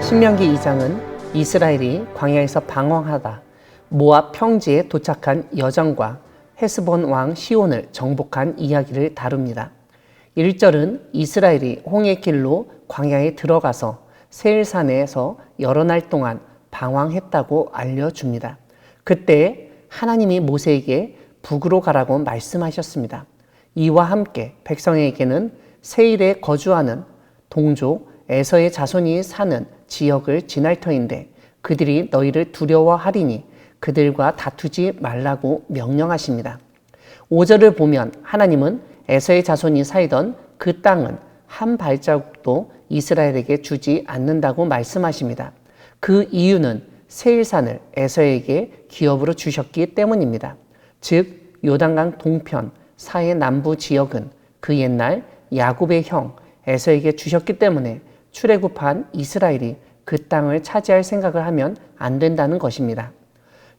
신명기 2장은 이스라엘이 광야에서 방황하다 모압 평지에 도착한 여정과 헤스본 왕 시온을 정복한 이야기를 다룹니다. 1절은 이스라엘이 홍해 길로 광야에 들어가서 세일산에서 여러 날 동안 방황했다고 알려줍니다. 그때 하나님이 모세에게 북으로 가라고 말씀하셨습니다. 이와 함께 백성에게는 세일에 거주하는 동족 에서의 자손이 사는 지역을 지날 터인데 그들이 너희를 두려워하리니 그들과 다투지 말라고 명령하십니다. 5절을 보면 하나님은 에서의 자손이 살던 그 땅은 한 발자국도 이스라엘에게 주지 않는다고 말씀하십니다. 그 이유는 세일산을 에서에게 기업으로 주셨기 때문입니다. 즉 요단강 동편 사해 남부 지역은 그 옛날 야곱의 형 에서에게 주셨기 때문에 출애굽한 이스라엘이 그 땅을 차지할 생각을 하면 안 된다는 것입니다.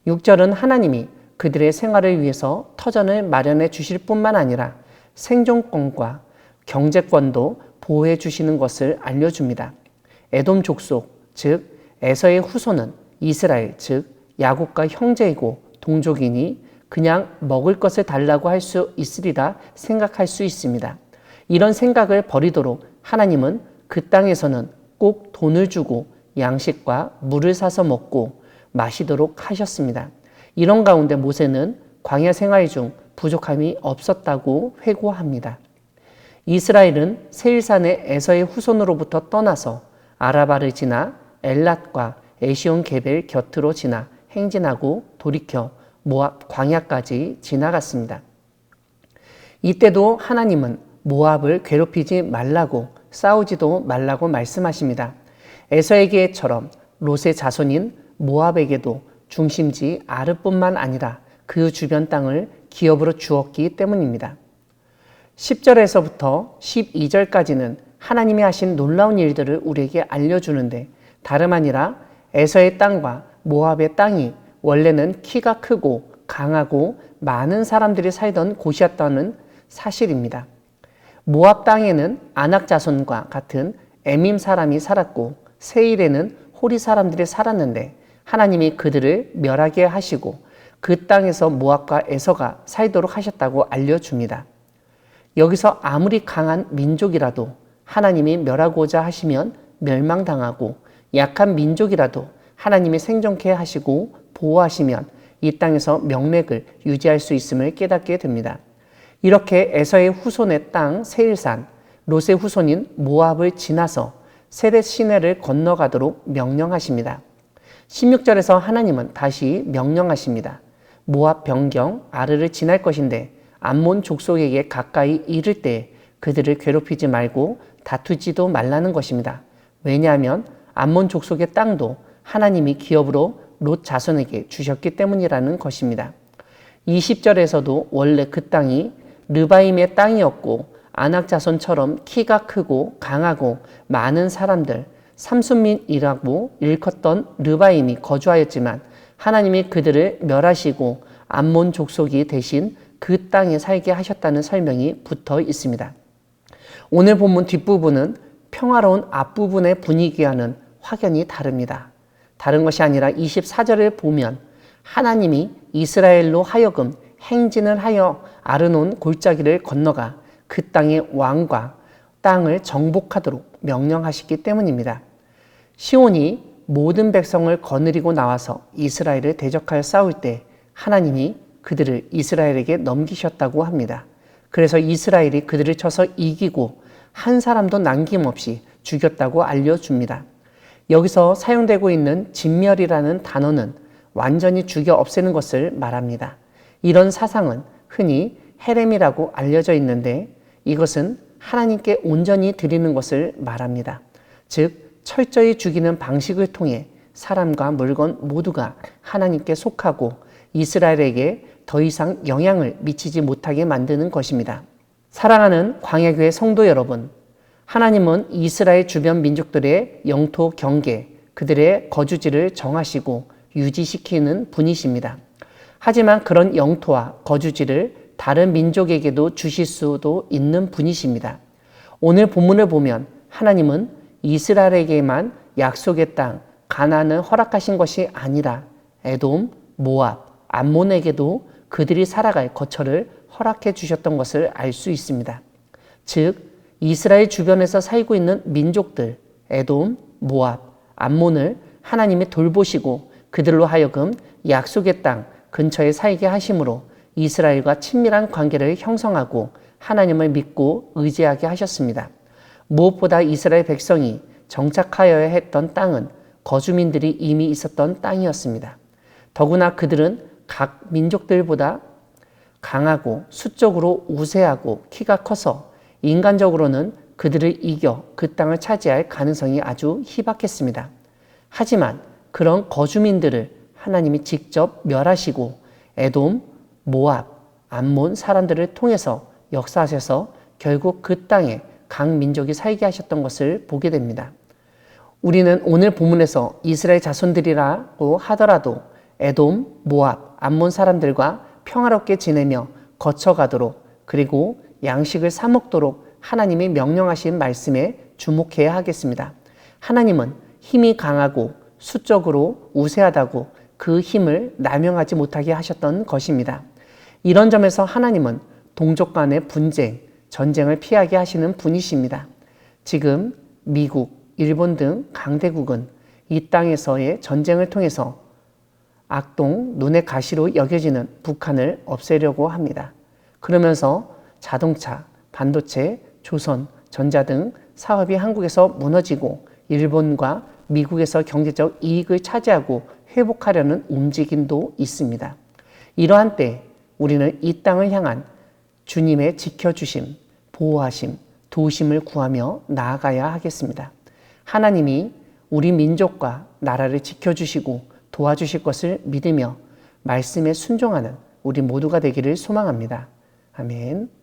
6절은 하나님이 그들의 생활을 위해서 터전을 마련해 주실 뿐만 아니라 생존권과 경제권도 보호해 주시는 것을 알려줍니다. 에돔 족속, 즉 에서의 후손은 이스라엘, 즉 야곱과 형제이고 동족이니 그냥 먹을 것을 달라고 할 수 있으리라 생각할 수 있습니다. 이런 생각을 버리도록 하나님은 그 땅에서는 꼭 돈을 주고 양식과 물을 사서 먹고 마시도록 하셨습니다. 이런 가운데 모세는 광야 생활 중 부족함이 없었다고 회고합니다. 이스라엘은 세일산의 에서의 후손으로부터 떠나서 아라바를 지나 엘랏과 에시온 게벨 곁으로 지나 행진하고 돌이켜 모압 광야까지 지나갔습니다. 이때도 하나님은 모압을 괴롭히지 말라고 싸우지도 말라고 말씀하십니다. 에서에게처럼 롯의 자손인 모압에게도 중심지 아르뿐만 아니라 그 주변 땅을 기업으로 주었기 때문입니다. 10절에서부터 12절까지는 하나님이 하신 놀라운 일들을 우리에게 알려주는데 다름 아니라 에서의 땅과 모압의 땅이 원래는 키가 크고 강하고 많은 사람들이 살던 곳이었다는 사실입니다. 모압 땅에는 아낙 자손과 같은 에밈 사람이 살았고 세일에는 호리 사람들이 살았는데 하나님이 그들을 멸하게 하시고 그 땅에서 모압과 에서가 살도록 하셨다고 알려줍니다. 여기서 아무리 강한 민족이라도 하나님이 멸하고자 하시면 멸망당하고 약한 민족이라도 하나님이 생존케 하시고 보호하시면 이 땅에서 명맥을 유지할 수 있음을 깨닫게 됩니다. 이렇게 에서의 후손의 땅 세일산, 롯의 후손인 모압을 지나서 세렛 시내를 건너가도록 명령하십니다. 16절에서 하나님은 다시 명령하십니다. 모압 변경 아르를 지날 것인데 암몬 족속에게 가까이 이를 때 그들을 괴롭히지 말고 다투지도 말라는 것입니다. 왜냐하면 암몬 족속의 땅도 하나님이 기업으로 롯 자손에게 주셨기 때문이라는 것입니다. 20절에서도 원래 그 땅이 르바임의 땅이었고 아낙 자손처럼 키가 크고 강하고 많은 사람들 삼순민이라고 일컫던 르바임이 거주하였지만 하나님이 그들을 멸하시고 암몬 족속이 대신 그 땅에 살게 하셨다는 설명이 붙어 있습니다. 오늘 본문 뒷부분은 평화로운 앞부분의 분위기와는 확연히 다릅니다. 다른 것이 아니라 24절을 보면 하나님이 이스라엘로 하여금 행진을 하여 아르논 골짜기를 건너가 그 땅의 왕과 땅을 정복하도록 명령하시기 때문입니다. 시온이 모든 백성을 거느리고 나와서 이스라엘을 대적하여 싸울 때 하나님이 그들을 이스라엘에게 넘기셨다고 합니다. 그래서 이스라엘이 그들을 쳐서 이기고 한 사람도 남김없이 죽였다고 알려줍니다. 여기서 사용되고 있는 진멸이라는 단어는 완전히 죽여 없애는 것을 말합니다. 이런 사상은 흔히 헤렘이라고 알려져 있는데 이것은 하나님께 온전히 드리는 것을 말합니다. 즉 철저히 죽이는 방식을 통해 사람과 물건 모두가 하나님께 속하고 이스라엘에게 더 이상 영향을 미치지 못하게 만드는 것입니다. 사랑하는 광야교회 성도 여러분, 하나님은 이스라엘 주변 민족들의 영토 경계, 그들의 거주지를 정하시고 유지시키는 분이십니다. 하지만 그런 영토와 거주지를 다른 민족에게도 주실 수도 있는 분이십니다. 오늘 본문을 보면 하나님은 이스라엘에게만 약속의 땅 가나안을 허락하신 것이 아니라 에돔, 모압, 암몬에게도 그들이 살아갈 거처를 허락해 주셨던 것을 알 수 있습니다. 즉 이스라엘 주변에서 살고 있는 민족들 에돔, 모압, 암몬을 하나님이 돌보시고 그들로 하여금 약속의 땅 근처에 살게 하심으로 이스라엘과 친밀한 관계를 형성하고 하나님을 믿고 의지하게 하셨습니다. 무엇보다 이스라엘 백성이 정착하여야 했던 땅은 거주민들이 이미 있었던 땅이었습니다. 더구나 그들은 각 민족들보다 강하고 수적으로 우세하고 키가 커서 인간적으로는 그들을 이겨 그 땅을 차지할 가능성이 아주 희박했습니다. 하지만 그런 거주민들을 하나님이 직접 멸하시고 에돔, 모압, 암몬 사람들을 통해서 역사하셔서 결국 그 땅에 각 민족이 살게 하셨던 것을 보게 됩니다. 우리는 오늘 본문에서 이스라엘 자손들이라고 하더라도 에돔, 모압, 암몬 사람들과 평화롭게 지내며 거쳐가도록 그리고 양식을 사 먹도록 하나님이 명령하신 말씀에 주목해야 하겠습니다. 하나님은 힘이 강하고 수적으로 우세하다고 그 힘을 남용하지 못하게 하셨던 것입니다. 이런 점에서 하나님은 동족 간의 분쟁, 전쟁을 피하게 하시는 분이십니다. 지금 미국, 일본 등 강대국은 이 땅에서의 전쟁을 통해서 악동, 눈의 가시로 여겨지는 북한을 없애려고 합니다. 그러면서 자동차, 반도체, 조선, 전자 등 사업이 한국에서 무너지고 일본과 미국에서 경제적 이익을 차지하고 회복하려는 움직임도 있습니다. 이러한 때 우리는 이 땅을 향한 주님의 지켜주심, 보호하심, 도우심을 구하며 나아가야 하겠습니다. 하나님이 우리 민족과 나라를 지켜주시고 도와주실 것을 믿으며 말씀에 순종하는 우리 모두가 되기를 소망합니다. 아멘.